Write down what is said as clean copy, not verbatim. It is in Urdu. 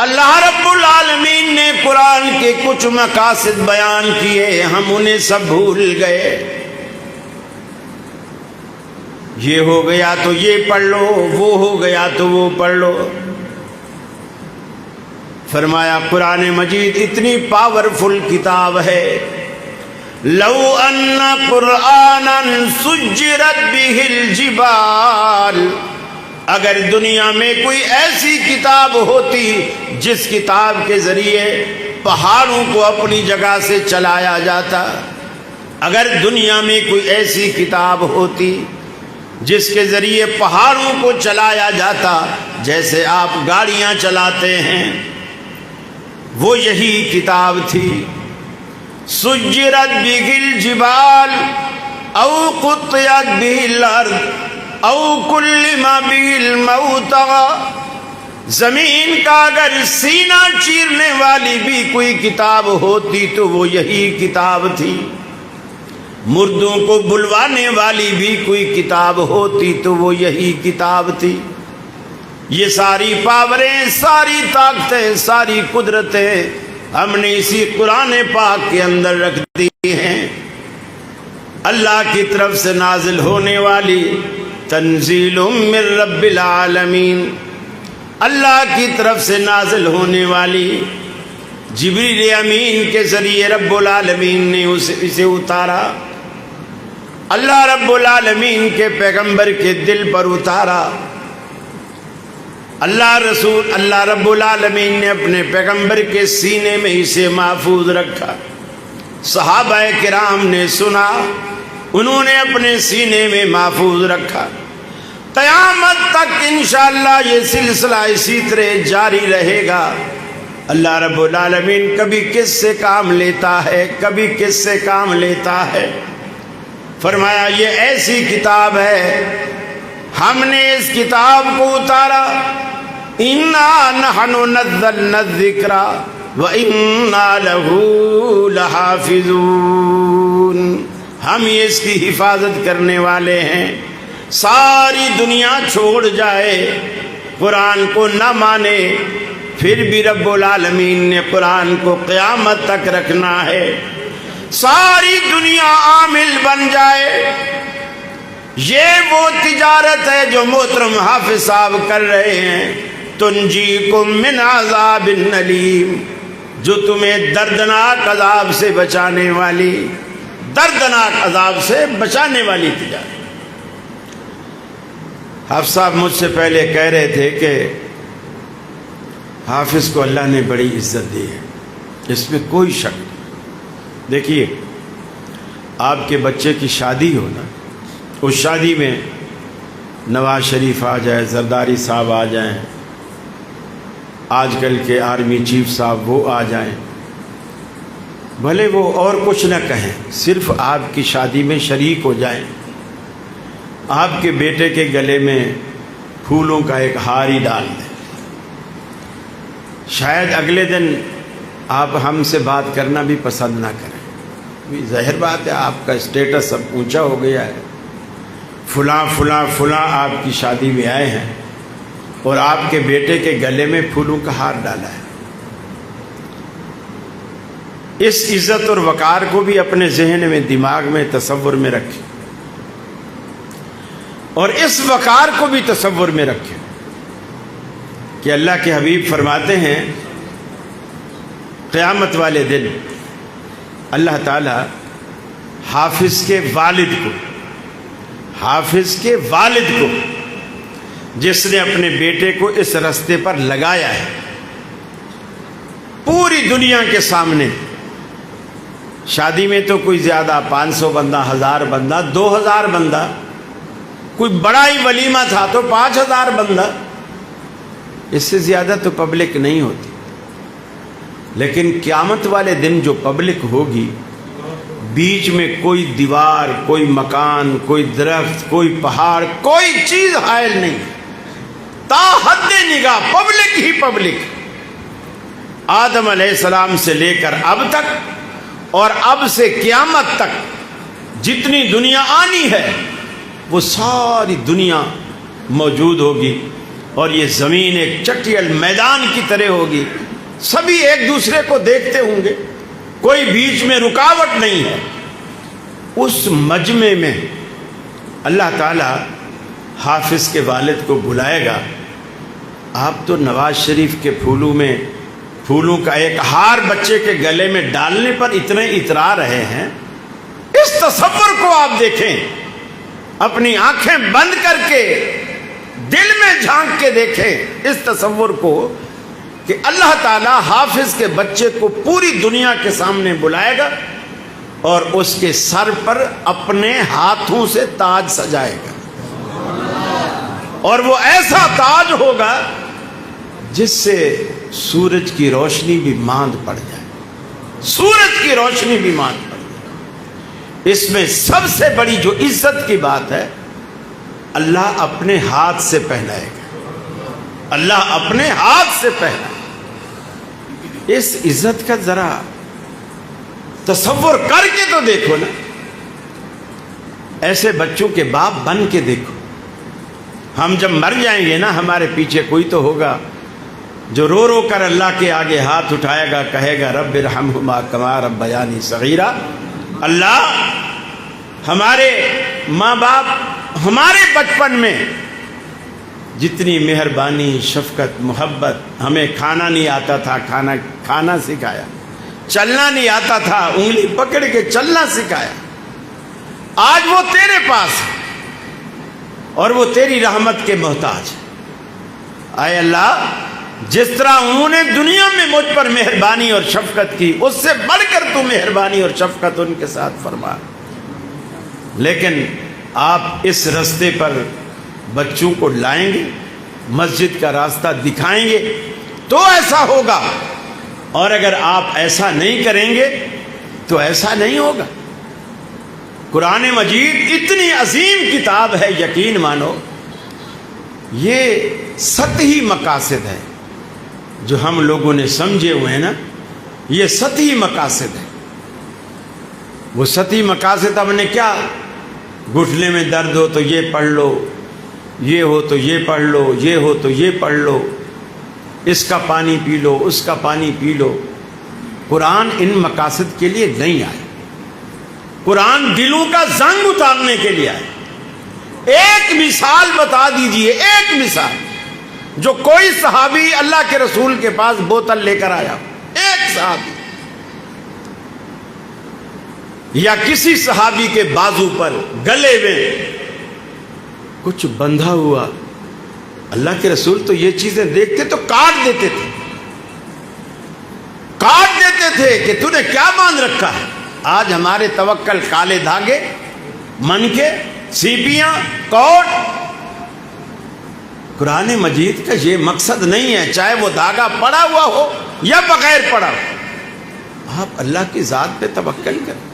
اللہ رب العالمین نے قرآن کے کچھ مقاصد بیان کیے، ہم انہیں سب بھول گئے۔ یہ ہو گیا تو یہ پڑھ لو، وہ ہو گیا تو وہ پڑھ لو۔ فرمایا قرآن مجید اتنی پاورفل کتاب ہے، لو ان قرآنا سجرت بہ الجبال، اگر دنیا میں کوئی ایسی کتاب ہوتی جس کتاب کے ذریعے پہاڑوں کو اپنی جگہ سے چلایا جاتا، اگر دنیا میں کوئی ایسی کتاب ہوتی جس کے ذریعے پہاڑوں کو چلایا جاتا جیسے آپ گاڑیاں چلاتے ہیں، وہ یہی کتاب تھی۔ سجرت بہ الجبال او قطعت بہ الارض او کلم بہ الموتى، زمین کا اگر سینہ چیرنے والی بھی کوئی کتاب ہوتی تو وہ یہی کتاب تھی، مردوں کو بلوانے والی بھی کوئی کتاب ہوتی تو وہ یہی کتاب تھی۔ یہ ساری پاوریں، ساری طاقتیں، ساری قدرتیں ہم نے اسی قرآن پاک کے اندر رکھ دی ہیں۔ اللہ کی طرف سے نازل ہونے والی تنزیل من رب العالمین، اللہ کی طرف سے نازل ہونے والی، جبریل امین کے ذریعے رب العالمین نے اسے اتارا، اللہ رب العالمین کے پیغمبر کے دل پر اتارا۔ اللہ رب العالمین نے اپنے پیغمبر کے سینے میں اسے محفوظ رکھا، صحابہ کرام نے سنا، انہوں نے اپنے سینے میں محفوظ رکھا۔ قیامت تک انشاءاللہ یہ سلسلہ اسی طرح جاری رہے گا۔ اللہ رب العالمین کبھی کس سے کام لیتا ہے، کبھی کس سے کام لیتا ہے۔ فرمایا یہ ایسی کتاب ہے، ہم نے اس کتاب کو اتارا، انا نحن نزلنا الذکر وانا له لحافظون، ہم اس کی حفاظت کرنے والے ہیں۔ ساری دنیا چھوڑ جائے، قرآن کو نہ مانے، پھر بھی رب العالمین نے قرآن کو قیامت تک رکھنا ہے۔ ساری دنیا عامل بن جائے، یہ وہ تجارت ہے جو محترم حافظ صاحب کر رہے ہیں، تنجیکم من عذاب علیم، جو تمہیں دردناک عذاب سے بچانے والی، دردناک عذاب سے بچانے والی تجارت۔ حافظ صاحب مجھ سے پہلے کہہ رہے تھے کہ حافظ کو اللہ نے بڑی عزت دی ہے، اس میں کوئی شک نہیں۔ دیکھیے آپ کے بچے کی شادی ہو نا، اس شادی میں نواز شریف آ جائے، زرداری صاحب آ جائیں، آج کل کے آرمی چیف صاحب وہ آ جائیں، بھلے وہ اور کچھ نہ کہیں، صرف آپ کی شادی میں شریک ہو جائیں، آپ کے بیٹے کے گلے میں پھولوں کا ایک ہار ہی ڈال دیں، شاید اگلے دن آپ ہم سے بات کرنا بھی پسند نہ کریں۔ ظاہر بات ہے آپ کا اسٹیٹس اب اونچا ہو گیا ہے، فلاں فلاں فلاں آپ کی شادی میں آئے ہیں اور آپ کے بیٹے کے گلے میں پھولوں کا ہار ڈالا ہے۔ اس عزت اور وقار کو بھی اپنے ذہن میں، دماغ میں، تصور میں رکھیں، اور اس وقار کو بھی تصور میں رکھیں کہ اللہ کے حبیب فرماتے ہیں قیامت والے دن اللہ تعالی حافظ کے والد کو جس نے اپنے بیٹے کو اس رستے پر لگایا ہے، پوری دنیا کے سامنے، شادی میں تو کوئی زیادہ 500 بندہ، 1000 بندہ، 2000 بندہ، کوئی بڑا ہی ولیمہ تھا تو 5000 بندہ، اس سے زیادہ تو پبلک نہیں ہوتی۔ لیکن قیامت والے دن جو پبلک ہوگی، بیچ میں کوئی دیوار، کوئی مکان، کوئی درخت، کوئی پہاڑ، کوئی چیز حائل نہیں، تا حد نگاہ پبلک ہی پبلک، آدم علیہ السلام سے لے کر اب تک، اور اب سے قیامت تک جتنی دنیا آنی ہے وہ ساری دنیا موجود ہوگی۔ اور یہ زمین ایک چٹیل میدان کی طرح ہوگی، سبھی ایک دوسرے کو دیکھتے ہوں گے، کوئی بیچ میں رکاوٹ نہیں ہے۔ اس مجمع میں اللہ تعالی حافظ کے والد کو بلائے گا، آپ تو نواز شریف کے پھولوں کا ایک ہار بچے کے گلے میں ڈالنے پر اتنے اترا رہے ہیں۔ اس تصور کو آپ دیکھیں، اپنی آنکھیں بند کر کے دل میں جھانک کے دیکھیں اس تصور کو کہ اللہ تعالیٰ حافظ کے بچے کو پوری دنیا کے سامنے بلائے گا اور اس کے سر پر اپنے ہاتھوں سے تاج سجائے گا، اور وہ ایسا تاج ہوگا جس سے سورج کی روشنی بھی ماند پڑ جائے، سورج کی روشنی بھی ماند پڑ جائے۔ اس میں سب سے بڑی جو عزت کی بات ہے، اللہ اپنے ہاتھ سے پہنائے گا، اللہ اپنے ہاتھ سے پہنائے گا۔ اس عزت کا ذرا تصور کر کے تو دیکھو نا، ایسے بچوں کے باپ بن کے دیکھو۔ ہم جب مر جائیں گے نا، ہمارے پیچھے کوئی تو ہوگا جو رو رو کر اللہ کے آگے ہاتھ اٹھائے گا، کہے گا رب ارحمہما کما ربیانی صغیرا۔ اللہ، ہمارے ماں باپ ہمارے بچپن میں جتنی مہربانی، شفقت، محبت، ہمیں کھانا نہیں آتا تھا، کھانا سکھایا، چلنا نہیں آتا تھا، انگلی پکڑ کے چلنا سکھایا، آج وہ تیرے پاس ہے اور وہ تیری رحمت کے محتاج ہے۔ اے اللہ، جس طرح انہوں نے دنیا میں مجھ پر مہربانی اور شفقت کی، اس سے بڑھ کر تو مہربانی اور شفقت ان کے ساتھ فرما۔ لیکن آپ اس راستے پر بچوں کو لائیں گے، مسجد کا راستہ دکھائیں گے تو ایسا ہوگا، اور اگر آپ ایسا نہیں کریں گے تو ایسا نہیں ہوگا۔ قرآن مجید اتنی عظیم کتاب ہے، یقین مانو یہ سطحی مقاصد ہے جو ہم لوگوں نے سمجھے ہوئے ہیں نا، یہ سطحی مقاصد ہے۔ وہ سطحی مقاصد ہم نے کیا، گھٹنے میں درد ہو تو یہ پڑھ لو، یہ ہو تو یہ پڑھ لو، یہ ہو تو یہ پڑھ لو، اس کا پانی پی لو، اس کا پانی پی لو۔ قرآن ان مقاصد کے لیے نہیں آئے، قرآن دلوں کا زنگ اتارنے کے لیے آئے۔ ایک مثال بتا دیجئے، ایک مثال جو کوئی صحابی اللہ کے رسول کے پاس بوتل لے کر آیا، ایک صحابی، یا کسی صحابی کے بازو پر گلے میں کچھ بندھا ہوا، اللہ کے رسول تو یہ چیزیں دیکھتے تو کاٹ دیتے تھے، کاٹ دیتے تھے کہ تو نے کیا باندھ رکھا ہے۔ آج ہمارے توکل کالے دھاگے، من کے سیپیاں، کوٹ۔ قرآن مجید کا یہ مقصد نہیں ہے، چاہے وہ دھاگا پڑا ہوا ہو یا بغیر پڑا ہو، آپ اللہ کی ذات پہ توکل کریں۔